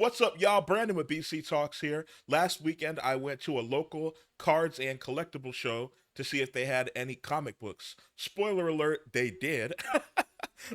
What's up, y'all? Brandon with BC Talks here. Last weekend, I went to a local cards and collectible show to see if they had any comic books. Spoiler alert, they did.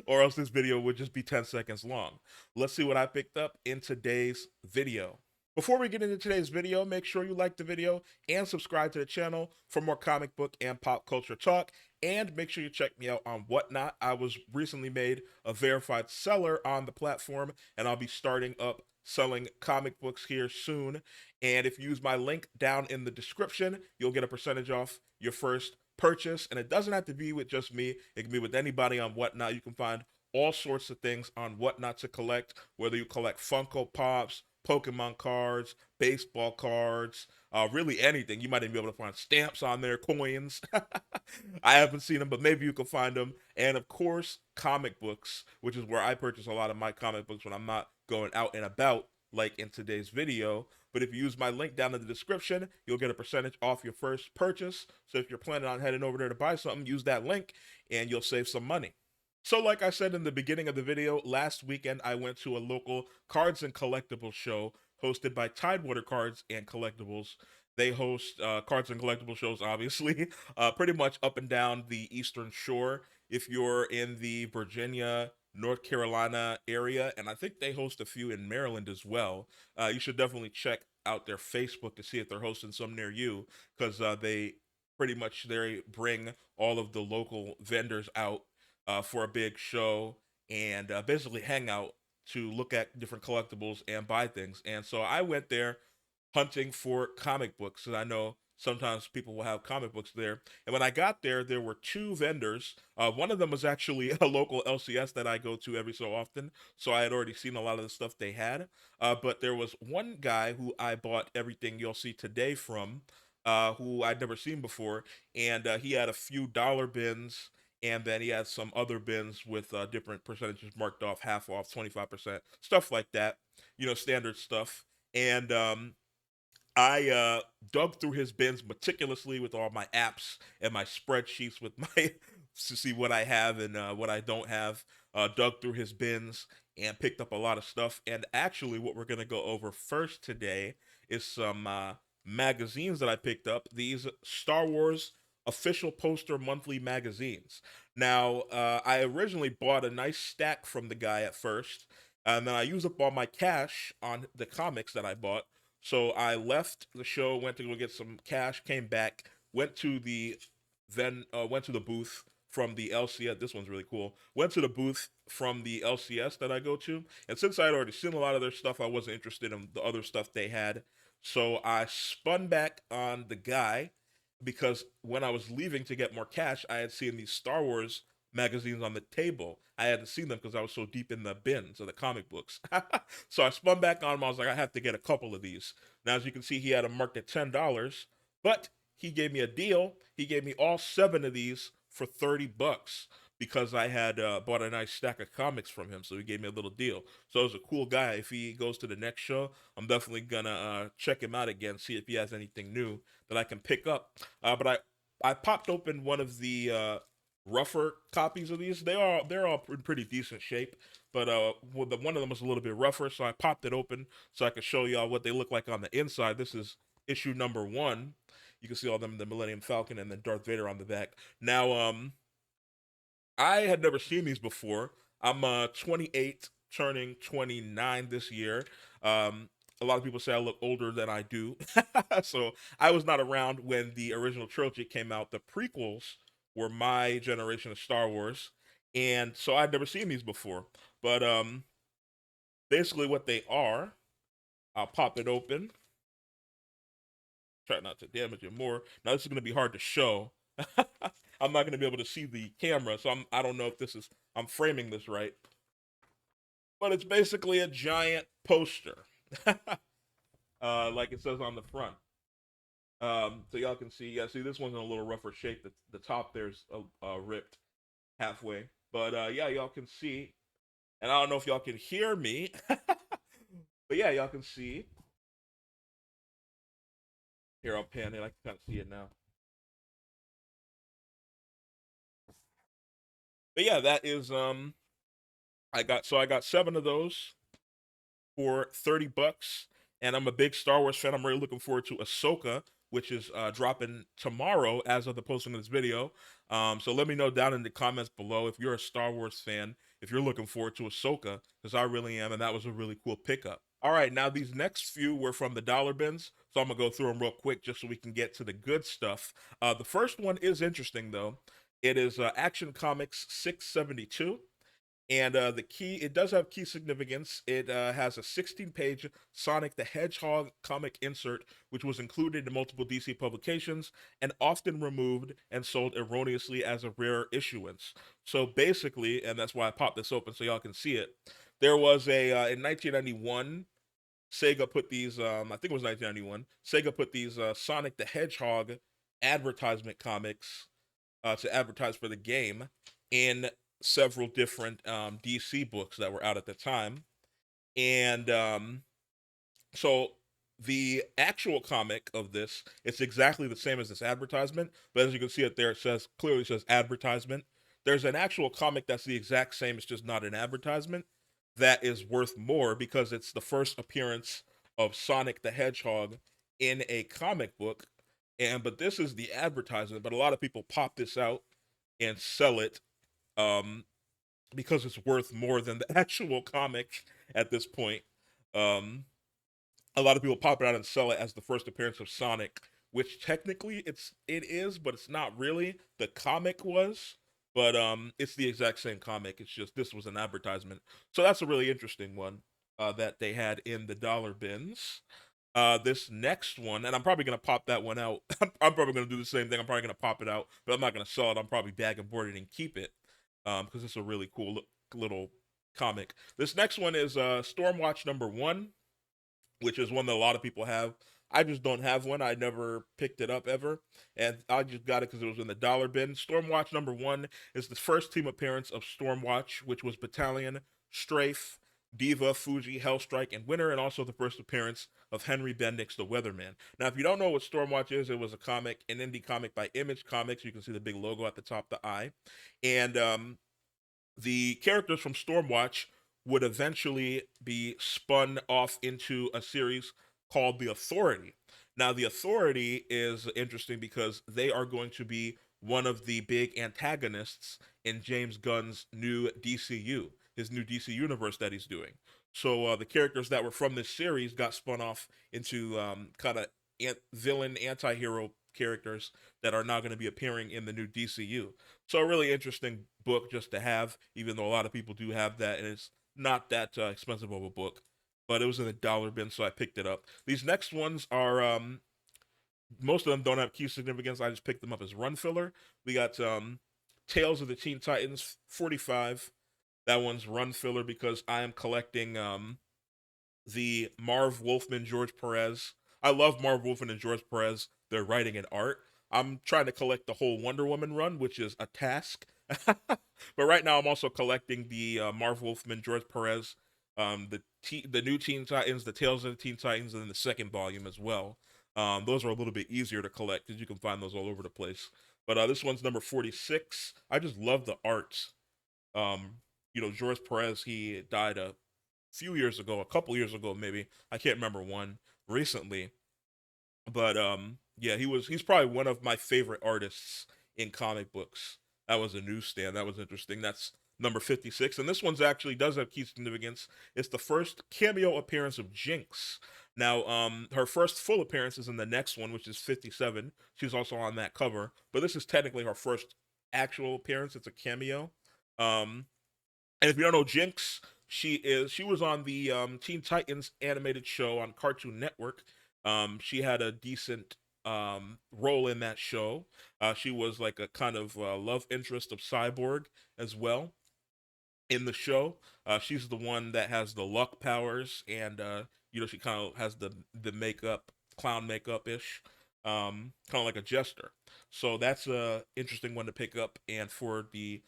Or else this video would just be 10 seconds long. Let's see what I picked up in today's video. Before we get into today's video, make sure you like the video and subscribe to the channel for more comic book and pop culture talk. And make sure you check me out on Whatnot. I was recently made a verified seller on the platform, and I'll be starting up selling comic books here soon. And if you use my link down in the description, you'll get a percentage off your first purchase. And it doesn't have to be with just me, it can be with anybody on Whatnot. You can find all sorts of things on Whatnot to collect, whether you collect Funko Pops, Pokemon cards, baseball cards, really anything. You might even be able to find stamps on there, coins. I haven't seen them, but maybe you can find them. And of course, comic books, which is where I purchase a lot of my comic books when I'm not going out and about, like in today's video. But if you use my link down in the description, you'll get a percentage off your first purchase. So if you're planning on heading over there to buy something, use that link and you'll save some money. So, like I said in the beginning of the video, last weekend I went to a local cards and collectibles show hosted by Tidewater Cards and Collectibles. They host cards and collectible shows, obviously, pretty much up and down the Eastern Shore. If you're in the Virginia, North Carolina area, and I think they host a few in Maryland as well, you should definitely check out their Facebook to see if they're hosting some near you, because they pretty much they bring all of the local vendors out for a big show and basically hang out to look at different collectibles and buy things. And so I went there hunting for comic books, and I know sometimes people will have comic books there. And when I got there, there were two vendors. One of them was actually a local LCS that I go to every so often, so I had already seen a lot of the stuff they had. But there was one guy who I bought everything you'll see today from, who I'd never seen before, and he had a few dollar bins, and then he had some other bins with different percentages marked off, half off, 25%, stuff like that. You know, standard stuff. And I dug through his bins meticulously with all my apps and my spreadsheets with my to see what I have and what I don't have. Dug through his bins and picked up a lot of stuff. And actually, what we're gonna go over first today is some magazines that I picked up. These Star Wars official poster monthly magazines. Now, I originally bought a nice stack from the guy at first, and then I used up all my cash on the comics that I bought. So I left the show, went to go get some cash, came back, went to the went to the booth from the LCS. This one's really cool. Went to the booth from the LCS that I go to, and since I had already seen a lot of their stuff, I wasn't interested in the other stuff they had. So I spun back on the guy because when I was leaving to get more cash, I had seen these Star Wars magazines on the table. I hadn't seen them because I was so deep in the bins of the comic books. So I spun back on him. I was like, I have to get a couple of these. Now, as you can see, he had them marked at $10, but he gave me a deal. He gave me all seven of these for $30 because I had bought a nice stack of comics from him. So he gave me a little deal. So it was a cool guy. If he goes to the next show, I'm definitely gonna check him out again, see if he has anything new that I can pick up. But I popped open one of the rougher copies of these. They're all in pretty decent shape, but one of them was a little bit rougher, so I popped it open so I could show y'all what they look like on the inside. This is issue number one. You can see all them, the Millennium Falcon and then Darth Vader on the back. Now, I had never seen these before. I'm 28, turning 29 this year. A lot of people say I look older than I do. So I was not around when the original trilogy came out. The prequels were my generation of Star Wars, and so I'd never seen these before. But basically, what they are, I'll pop it open. Try not to damage it more. Now this is going to be hard to show. I'm not going to be able to see the camera, so I don't know if this is I'm framing this right, but it's basically a giant poster, like it says on the front. So y'all can see. Yeah, see this one's in a little rougher shape. The top there's ripped halfway, but yeah, y'all can see. And I don't know if y'all can hear me, but yeah, y'all can see. Here, I'll pan it. I can kind of see it now. But yeah, that is I got seven of those. for 30 bucks. And I'm a big Star Wars fan. I'm really looking forward to Ahsoka, which is dropping tomorrow as of the posting of this video. So let me know down in the comments below if you're a Star Wars fan, if you're looking forward to Ahsoka, because I really am, and that was a really cool pickup. All right, now these next few were from the dollar bins, so I'm gonna go through them real quick just so we can get to the good stuff. The first one is interesting though. It is Action Comics 672. And the key, it does have key significance. It has a 16-page Sonic the Hedgehog comic insert, which was included in multiple DC publications and often removed and sold erroneously as a rare issuance. So basically, and that's why I popped this open so y'all can see it. There was a in 1991. Sega put these. I think it was 1991. Sega put these Sonic the Hedgehog advertisement comics to advertise for the game in several different DC books that were out at the time. And so the actual comic of this, it's exactly the same as this advertisement, but as you can see it there, it says clearly says advertisement. There's an actual comic that's the exact same, it's just not an advertisement, that is worth more because it's the first appearance of Sonic the Hedgehog in a comic book. And but this is the advertisement, but a lot of people pop this out and sell it um because it's worth more than the actual comic at this point. Um a lot of people pop it out and sell it as the first appearance of Sonic, which technically it is, but it's not really. The comic was, but it's the exact same comic. It's just this was an advertisement. So that's a really interesting one that they had in the dollar bins. This next one, and I'm probably gonna pop that one out. I'm probably gonna do the same thing. I'm probably gonna pop it out, but I'm not gonna sell it. I'm probably bag and board it and keep it, because it's a really cool little comic. This next one is Stormwatch #1, which is one that a lot of people have. I just don't have one. I never picked it up ever, and I just got it because it was in the dollar bin. Stormwatch #1 is the first team appearance of Stormwatch, which was Battalion, Strafe, Diva, Fuji, Hellstrike, and Winter, and also the first appearance of Henry Bendix, the Weatherman. Now, if you don't know what Stormwatch is, it was a comic, an indie comic by Image Comics. You can see the big logo at the top, the eye, and the characters from Stormwatch would eventually be spun off into a series called The Authority. Now, The Authority is interesting because they are going to be one of the big antagonists in James Gunn's new DCU, his new DC universe that he's doing. So the characters that were from this series got spun off into kind of villain anti-hero characters that are now going to be appearing in the new DCU. So a really interesting book just to have, even though a lot of people do have that, and it's not that expensive of a book. But it was in the dollar bin, so I picked it up. These next ones are most of them don't have key significance. I just picked them up as run filler. We got Tales of the Teen Titans 45. That one's run filler because I am collecting the Marv Wolfman, George Perez. I love Marv Wolfman and George Perez. Their writing and art. I'm trying to collect the whole Wonder Woman run, which is a task. But right now, I'm also collecting the Marv Wolfman, George Perez, the new Teen Titans, the Tales of the Teen Titans, and then the second volume as well. Those are a little bit easier to collect because you can find those all over the place. But this one's number 46. I just love the art. Um, George Perez, he died a few years ago, a couple years ago maybe. I can't remember one recently, but yeah, he's probably one of my favorite artists in comic books. That was a newsstand. That was interesting. That's number 56, and this one's actually does have key significance. It's the first cameo appearance of Jinx. Now, her first full appearance is in the next one, which is 57. She's also on that cover, but this is technically her first actual appearance. It's a cameo. Um, and if you don't know Jinx, she was on the Teen Titans animated show on Cartoon Network. She had a decent role in that show. She was like a kind of love interest of Cyborg as well in the show. She's the one that has the luck powers, and she kind of has the makeup, clown makeup ish, kind of like a jester. So that's a interesting one to pick up. And for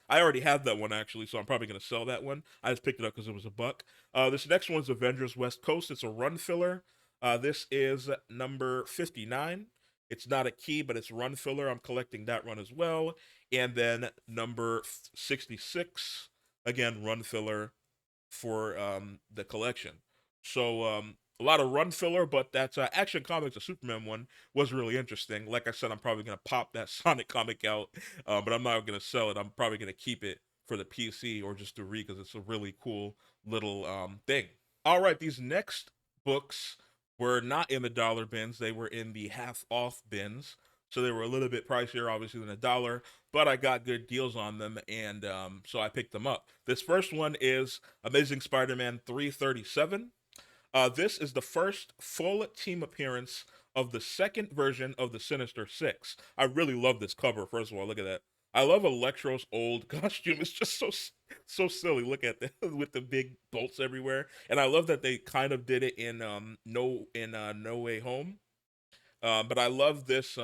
I already have that one actually, so I'm probably gonna sell that one. I just picked it up because it was a buck. This next one's Avengers West Coast. It's a run filler. This is number 59. It's not a key, but it's run filler. I'm collecting that run as well. And then number 66, again run filler for the collection. So a lot of run filler, but that Action Comics, the Superman one, was really interesting. Like I said, I'm probably gonna pop that Sonic comic out, but I'm not gonna sell it. I'm probably gonna keep it for the PC or just to read because it's a really cool little thing. All right, these next books were not in the dollar bins; they were in the half off bins. So they were a little bit pricier, obviously, than a dollar, but I got good deals on them, and so I picked them up. This first one is Amazing Spider-Man 337. This is the first full team appearance of the second version of the Sinister Six. I really love this cover. First of all, look at that. I love Electro's old costume. It's just so silly. Look at that with the big bolts everywhere, and I love that they kind of did it in No Way Home. But I love this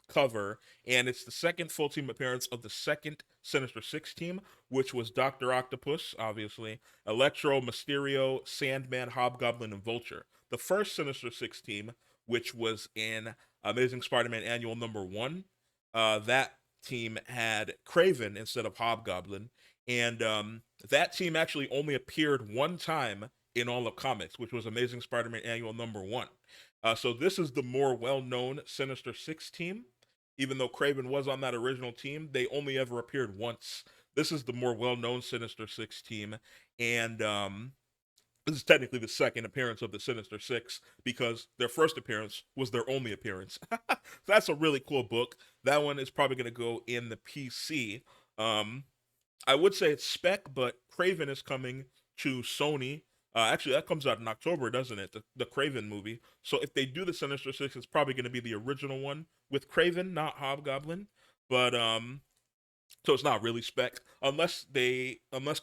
cover, and it's the second full team appearance of the second Sinister Six team, which was Doctor Octopus, obviously, Electro, Mysterio, Sandman, Hobgoblin, and Vulture. The first Sinister Six team, which was in Amazing Spider-Man Annual #1, that team had Craven instead of Hobgoblin, and that team actually only appeared one time in all of comics, which was Amazing Spider-Man Annual #1. So this is the more well-known Sinister Six team. Even though Craven was on that original team, they only ever appeared once. This is the more well-known Sinister Six team, and this is technically the second appearance of the Sinister Six because their first appearance was their only appearance. So that's a really cool book. That one is probably going to go in the PC. Um, I would say it's spec, but Craven is coming to Sony. Actually, that comes out in October, doesn't it? The Craven movie. So if they do the Sinister Six, it's probably going to be the original one with Craven, not Hobgoblin. But so it's not really spec unless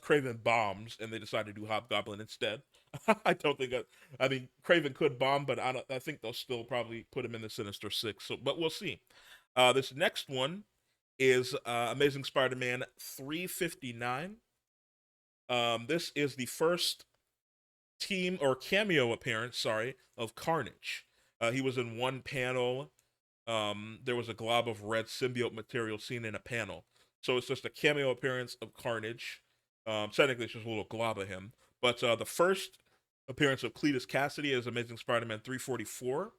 Craven bombs and they decide to do Hobgoblin instead. I don't think. I mean, Craven could bomb, but I think they'll still probably put him in the Sinister Six. So, but we'll see. This next one is Amazing Spider-Man 359. This is the first team or cameo appearance, sorry, of Carnage. He was in one panel. There was a glob of red symbiote material seen in a panel. So it's just a cameo appearance of Carnage. Technically, it's just a little glob of him. But the first appearance of Cletus Cassidy is Amazing Spider-Man 344,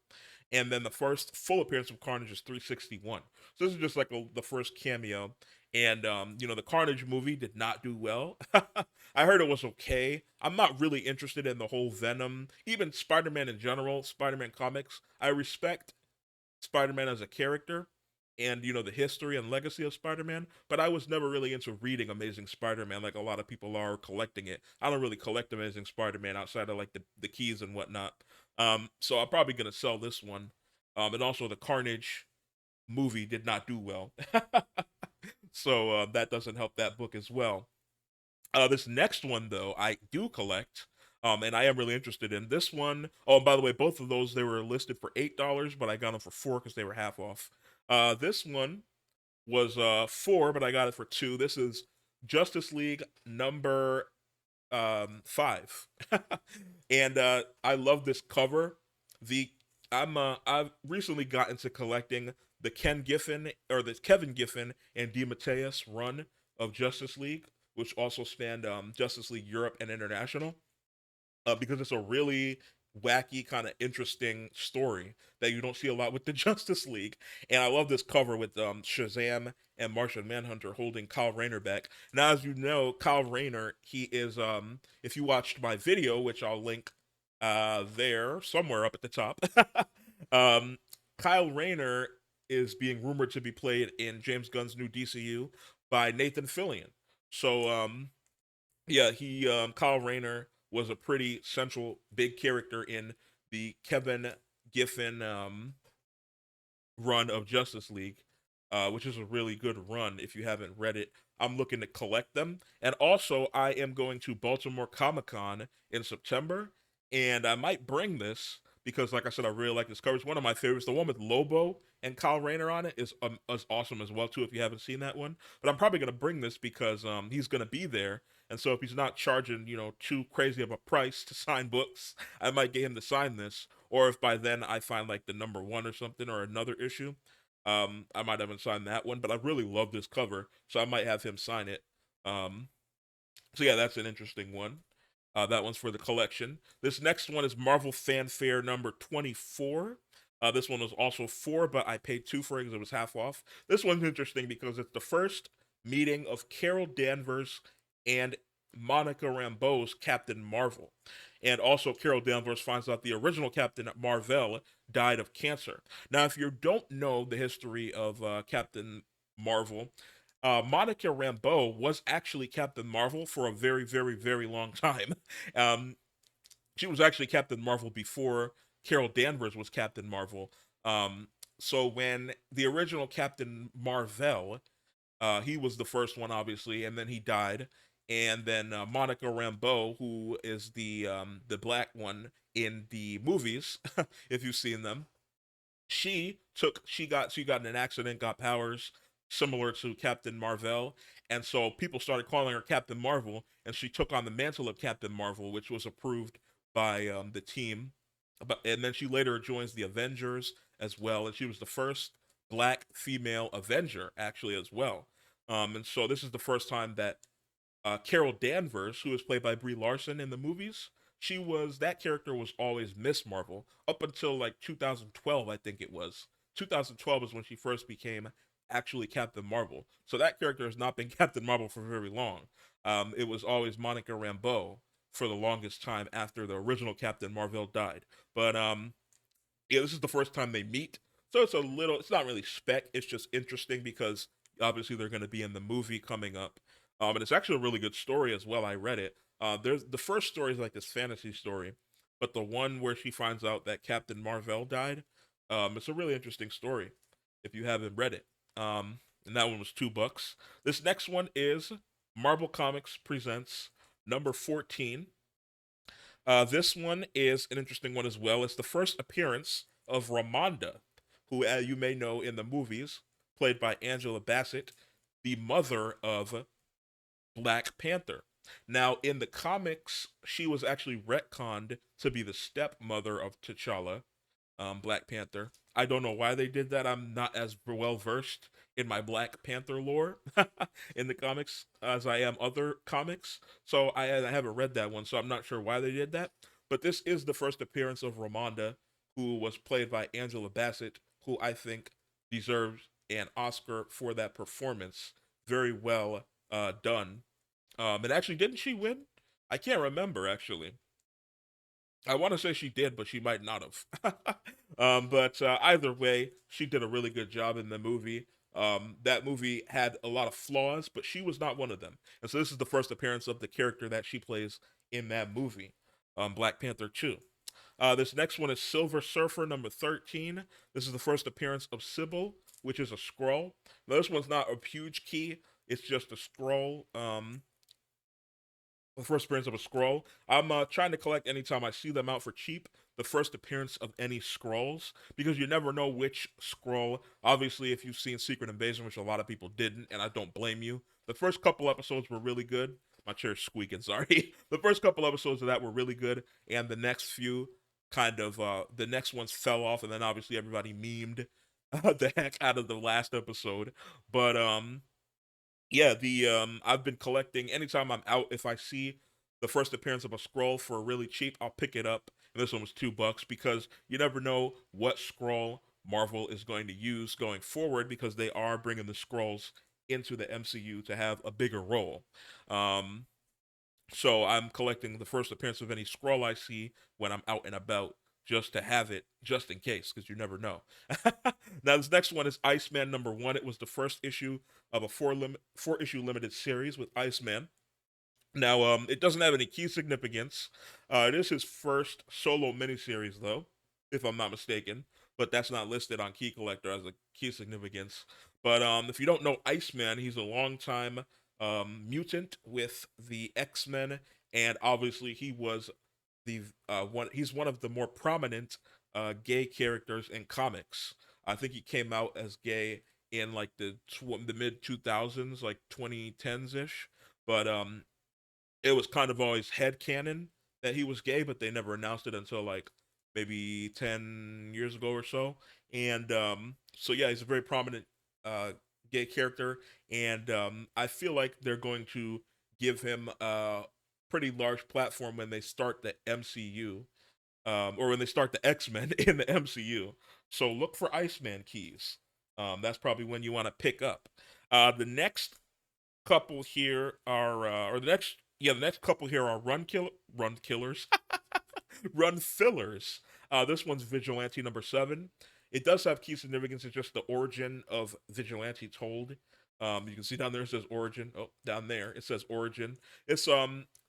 and then the first full appearance of Carnage is 361. So this is just like the first cameo. And the Carnage movie did not do well. I heard it was okay. I'm not really interested in the whole Venom, even Spider-Man in general, Spider-Man comics. I respect Spider-Man as a character and the history and legacy of Spider-Man, but I was never really into reading Amazing Spider-Man like a lot of people are collecting it. I don't really collect Amazing Spider-Man outside of like the keys and whatnot. So I'm probably gonna sell this one. And also the Carnage movie did not do well. So that doesn't help that book as well. This next one though, I do collect. And I am really interested in this one. Oh, and by the way, both of those they were listed for $8, but I got them for 4 because they were half off. This one was 4, but I got it for 2. This is Justice League number 5, and I love this cover. The I've recently got into collecting the Kevin Giffen and DeMatteis run of Justice League, which also spanned Justice League Europe and International, because it's a really wacky, kind of interesting story that you don't see a lot with the Justice League. And I love this cover with Shazam and Martian Manhunter holding Kyle Rayner back. Now, as you know, Kyle Rayner, he is, if you watched my video, which I'll link there somewhere up at the top, um, Kyle Rayner is being rumored to be played in James Gunn's new DCU by Nathan Fillion. So, yeah, he Kyle Rayner was a pretty central big character in the Kevin Giffen run of Justice League, which is a really good run. If you haven't read it, I'm looking to collect them. And also, I am going to Baltimore Comic Con in September, and I might bring this because, like I said, I really like this cover. It's one of my favorites. The one with Lobo and Kyle Rayner on it is awesome as well too. If you haven't seen that one, but I'm probably gonna bring this because he's gonna be there, and so if he's not charging too crazy of a price to sign books, I might get him to sign this. Or if by then I find like the #1 or something or another issue, I might have him sign that one. But I really love this cover, so I might have him sign it. So yeah, that's an interesting one. That one's for the collection. This next one is Marvel Fanfare number 24. This one was also four, but I paid two for it because it was half off. This one's interesting because it's the first meeting of Carol Danvers and Monica Rambeau's Captain Marvel. And also, Carol Danvers finds out the original Captain Marvel died of cancer. Now, if you don't know the history of Captain Marvel, Monica Rambeau was actually Captain Marvel for a very, very, very long time. Um, she was actually Captain Marvel before Carol Danvers was Captain Marvel. Um, so when the original Captain Marvel, he was the first one, obviously, and then he died. And then Monica Rambeau, who is the black one in the movies, if you've seen them, she got in an accident, got powers similar to Captain Marvel, and so people started calling her Captain Marvel, and she took on the mantle of Captain Marvel, which was approved by the team. And then she later joins the Avengers as well, and she was the first black female Avenger actually as well. And so this is the first time that Carol Danvers, who was played by Brie Larson in the movies, that character was always Miss Marvel up until like 2012, I think it was. 2012 is when she first became actually Captain Marvel. So that character has not been Captain Marvel for very long. It was always Monica Rambeau for the longest time after the original Captain Marvel died. But yeah, this is the first time they meet. So it's not really spec. It's just interesting because obviously they're going to be in the movie coming up. And it's actually a really good story as well. I read it. There's the first story is like this fantasy story, but the one where she finds out that Captain Marvel died, it's a really interesting story. If you haven't read it, and that one was $2. This next one is Marvel Comics presents number 14. This one is an interesting one as well. It's the first appearance of Ramonda, who, as you may know in the movies, played by Angela Bassett, the mother of Black Panther. Now, in the comics, she was actually retconned to be the stepmother of T'Challa, Black Panther. I don't know why they did that. I'm not as well versed in my Black Panther lore in the comics as I am other comics. So I haven't read that one, so I'm not sure why they did that. But this is the first appearance of Ramonda, who was played by Angela Bassett, who I think deserves an Oscar for that performance. Very well done. And actually, didn't she win? I can't remember actually. I want to say she did, but she might not have. But either way, she did a really good job in the movie. That movie had a lot of flaws, but she was not one of them. And so this is the first appearance of the character that she plays in that movie, Black Panther 2. This next one is Silver Surfer number 13. This is the first appearance of Sybil, which is a scroll. Now, this one's not a huge key, it's just a scroll. The first appearance of a scroll. I'm trying to collect anytime I see them out for cheap. The first appearance of any scrolls, because you never know which scroll. Obviously, if you've seen Secret Invasion, which a lot of people didn't, and I don't blame you, the first couple episodes were really good. My chair's squeaking, sorry. The first couple episodes of that were really good, and the next few the next ones fell off, and then obviously everybody memed the heck out of the last episode. But yeah, the I've been collecting anytime I'm out. If I see the first appearance of a scroll for really cheap, I'll pick it up. And this one was $2 because you never know what scroll Marvel is going to use going forward because they are bringing the scrolls into the MCU to have a bigger role. Um, so I'm collecting the first appearance of any scroll I see when I'm out and about just to have it just in case because you never know. Now this next one is Iceman number 1. It was the first issue of a four issue limited series with Iceman. Now it doesn't have any key significance. It is his first solo miniseries though, if I'm not mistaken, but that's not listed on Key Collector as a key significance. But if you don't know Iceman, he's a longtime mutant with the X-Men, and obviously he was the one. He's one of the more prominent gay characters in comics. I think he came out as gay in like the mid 2000s, like 2010s ish. But it was kind of always head canon that he was gay, but they never announced it until like maybe 10 years ago or so. And so yeah, he's a very prominent gay character, and I feel like they're going to give him pretty large platform when they start the MCU, or when they start the X-Men in the MCU. So look for Iceman keys. That's probably when you want to pick up. The next couple here are, or the next, yeah, the next couple here are run killers, run fillers. This one's Vigilante number 7. It does have key significance. It's just the origin of Vigilante told. You can see down there it says origin. Oh, down there it says origin. It's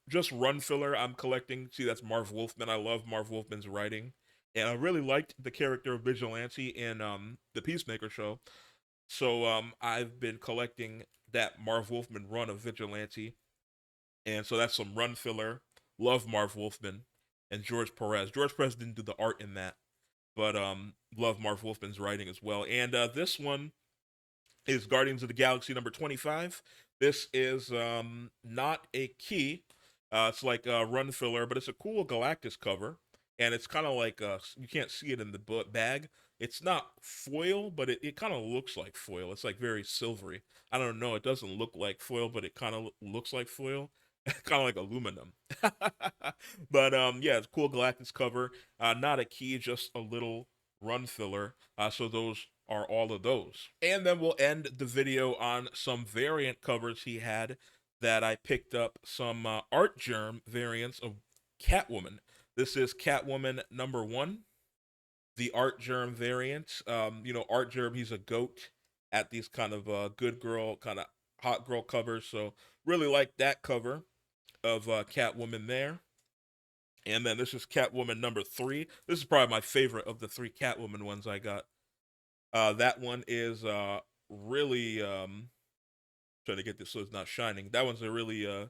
just run filler. I'm collecting. See, that's Marv Wolfman. I love Marv Wolfman's writing, and I really liked the character of Vigilante in the Peacemaker show. So I've been collecting that Marv Wolfman run of Vigilante, and so that's some run filler. Love Marv Wolfman and George Perez. George Perez didn't do the art in that, but love Marv Wolfman's writing as well. And this one is Guardians of the Galaxy number 25. This is not a key. It's like a run filler, but it's a cool Galactus cover. And it's kind of like, you can't see it in the bag. It's not foil, but it kind of looks like foil. It's like very silvery. I don't know. It doesn't look like foil, but it kind of looks like foil. Kind of like aluminum. But yeah, it's a cool Galactus cover. Not a key, just a little run filler. So those are all of those. And then we'll end the video on some variant covers he had that I picked up, some Art Germ variants of Catwoman. This is Catwoman number 1, the Art Germ variant. Art Germ, he's a goat at these kind of good girl, kind of hot girl covers. So really like that cover of Catwoman there. And then this is Catwoman number 3. This is probably my favorite of the 3 Catwoman ones I got. That one is really trying to get this so it's not shining. That one's a really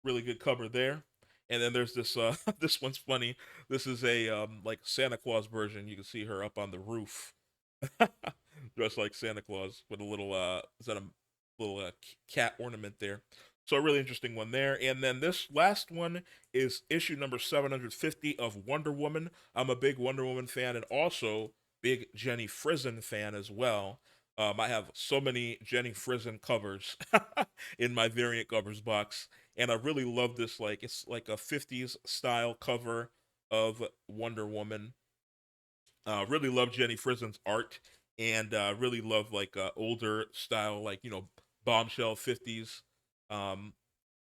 good cover there. And then there's this this one's funny. This is a like Santa Claus version. You can see her up on the roof, dressed like Santa Claus with a little is that a little cat ornament there. So a really interesting one there. And then this last one is issue number 750 of Wonder Woman. I'm a big Wonder Woman fan and also big Jenny Frison fan as well. I have so many Jenny Frison covers in my variant covers box, and I really love this. Like it's like a 50s style cover of Wonder Woman. Really love Jenny Frison's art, and really love like older style, like bombshell 50s um,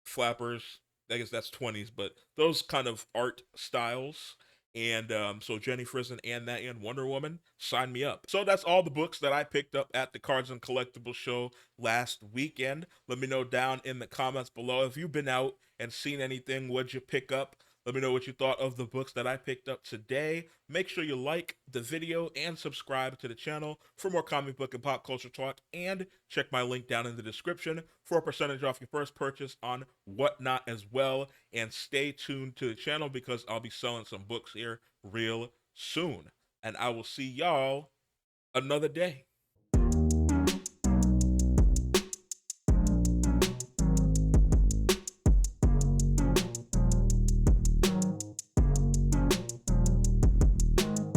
flappers. I guess that's 20s, but those kind of art styles. And so Jenny Frison and that and Wonder Woman, sign me up. So that's all the books that I picked up at the Cards and Collectibles show last weekend. Let me know down in the comments below if you've been out and seen anything. What'd you pick up? Let me know what you thought of the books that I picked up today. Make sure you like the video and subscribe to the channel for more comic book and pop culture talk. And check my link down in the description for a percentage off your first purchase on Whatnot as well. And stay tuned to the channel because I'll be selling some books here real soon. And I will see y'all another day.